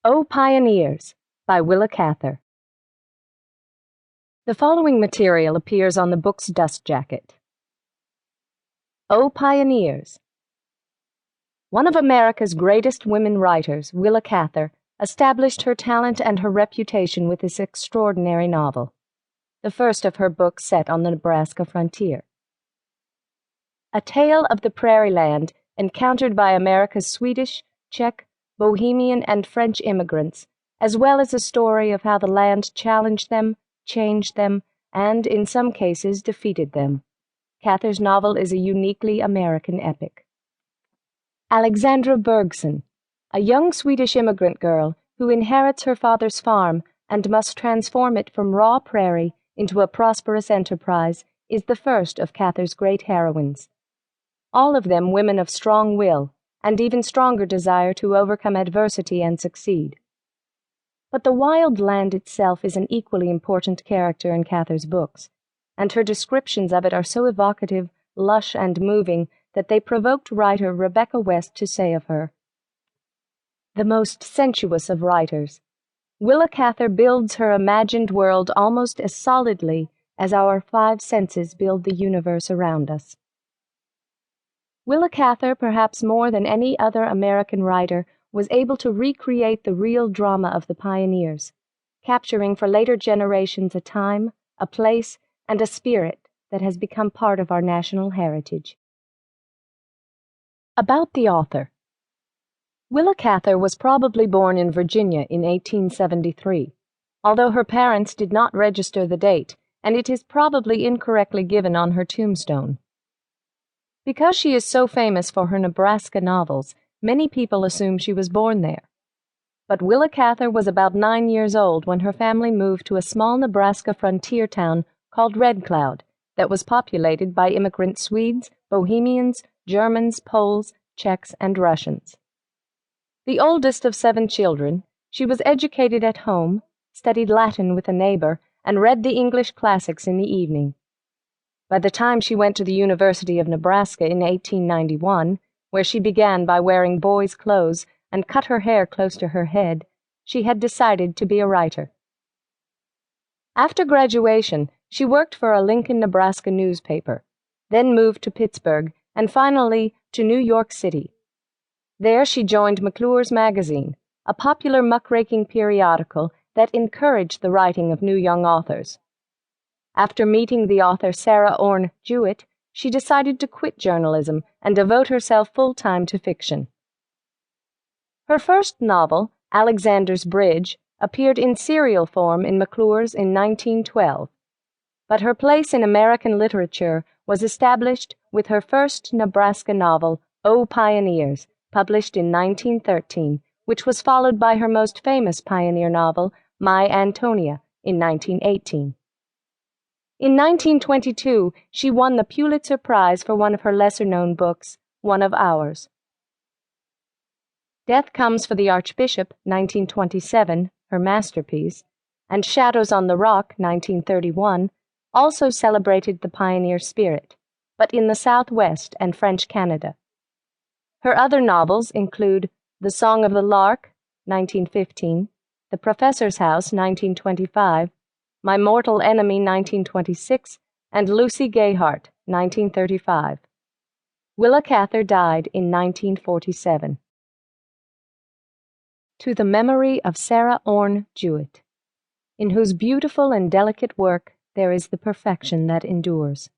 O Pioneers by Willa Cather. The following material appears on the book's dust jacket. O Pioneers. One of America's greatest women writers, Willa Cather, established her talent and her reputation with this extraordinary novel, the first of her books set on the Nebraska frontier. A tale of the prairie land encountered by America's Swedish, Czech, Bohemian, and French immigrants, as well as a story of how the land challenged them, changed them, and, in some cases, defeated them. Cather's novel is a uniquely American epic. Alexandra Bergson, a young Swedish immigrant girl who inherits her father's farm and must transform it from raw prairie into a prosperous enterprise, is the first of Cather's great heroines. All of them women of strong will, and even stronger desire to overcome adversity and succeed. But the wild land itself is an equally important character in Cather's books, and her descriptions of it are so evocative, lush, and moving that they provoked writer Rebecca West to say of her, "The most sensuous of writers, Willa Cather builds her imagined world almost as solidly as our five senses build the universe around us." Willa Cather, perhaps more than any other American writer, was able to recreate the real drama of the pioneers, capturing for later generations a time, a place, and a spirit that has become part of our national heritage. About the author. Willa Cather was probably born in Virginia in 1873, although her parents did not register the date, and it is probably incorrectly given on her tombstone. Because she is so famous for her Nebraska novels, many people assume she was born there. But Willa Cather was about 9 years old when her family moved to a small Nebraska frontier town called Red Cloud that was populated by immigrant Swedes, Bohemians, Germans, Poles, Czechs, and Russians. The oldest of 7 children, she was educated at home, studied Latin with a neighbor, and read the English classics in the evening. By the time she went to the University of Nebraska in 1891, where she began by wearing boys' clothes and cut her hair close to her head, she had decided to be a writer. After graduation, she worked for a Lincoln, Nebraska newspaper, then moved to Pittsburgh, and finally to New York City. There she joined McClure's Magazine, a popular muckraking periodical that encouraged the writing of new young authors. After meeting the author Sarah Orne Jewett, she decided to quit journalism and devote herself full-time to fiction. Her first novel, Alexander's Bridge, appeared in serial form in McClure's in 1912, but her place in American literature was established with her first Nebraska novel, O Pioneers, published in 1913, which was followed by her most famous pioneer novel, My Antonia, in 1918. In 1922, she won the Pulitzer Prize for one of her lesser-known books, One of Ours. Death Comes for the Archbishop, 1927, her masterpiece, and Shadows on the Rock, 1931, also celebrated the pioneer spirit, but in the Southwest and French Canada. Her other novels include The Song of the Lark, 1915, The Professor's House, 1925, My Mortal Enemy, 1926, and Lucy Gayheart, 1935. Willa Cather died in 1947. To the memory of Sarah Orne Jewett, in whose beautiful and delicate work there is the perfection that endures.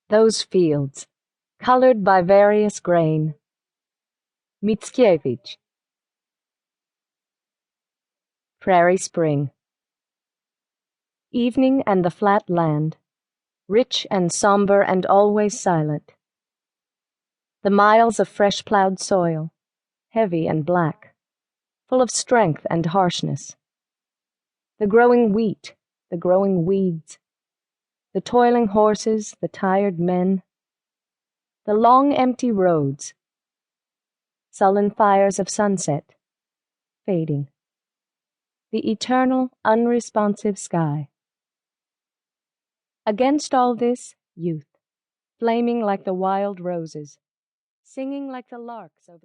Those fields, colored by various grain. Mickiewicz. Prairie Spring. Evening and the flat land, rich and somber and always silent. The miles of fresh-plowed soil, heavy and black, full of strength and harshness. The growing wheat, the growing weeds, the toiling horses, the tired men, the long empty roads, sullen fires of sunset, fading, the eternal, unresponsive sky. Against all this, youth, flaming like the wild roses, singing like the larks over